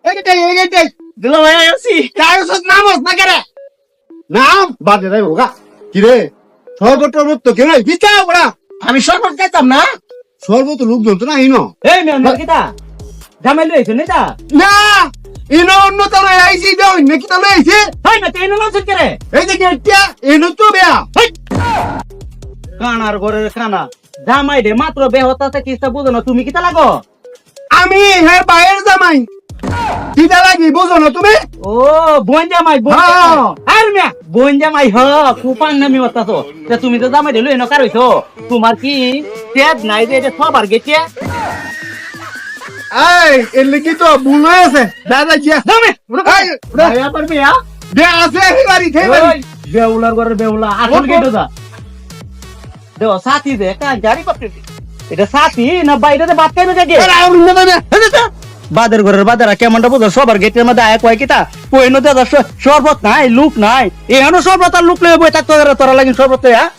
এইটাই দুলা ভাই আছি কার সাথে নাম না করে নাম বাদে যাই হোগা কি রে সর্বত্র তো কেন বিচার বড়া আমি শরবত খাইতাম না সর্বত লোকজন তো না ইনো এই মেম্বার কিটা জামাই লইছ নেতা না ইনো অন্য তারা আইছি দাও নাকি তারা আইছে হাই না তেন লাঞ্চন করে এই যে গেটিয়া ইনো তো বেয়া কানার ঘরের কানা জামাই রে মাত্র বেহতাতে কিস্তা বুঝো না তুমি কিটা লাগো আমি হ্যাঁ বাইরের জামাই কিটা লাগি বুঝো না তুমি ও বোন জামাই বোন হ্যাঁ। আর মিয়া বোন জামাই হ কুপান নামি হতাছো তে তুমি তো জামাই রে লইনো কার হইছো তোমার কি তেজ নাই যে এটা সবার গেছে এই এর লাগি তো ভুল হয়েছে দাদা জিয়া জামে এই, ভাইয়া পারবি হ্যাঁ দে আছে এই বাড়ি থেকে বাড়ি বেউলার ঘরের বেউলা আসল গেটো যা দেও সাথী দে কা গাড়ি করতে এটা সাথী না বাইরে বাদ খাইবে কে আরে আউন না না বাদের ঘরের বাদারা কেমনটা বুঝো সবার গেটের মধ্যে আয় কয় কিতা কই নতে শরবত নাই লুক নাই এখানে শরবত আর লুক লয়ে বই থাকতো তোরা লাগি শরবত হ্যাঁ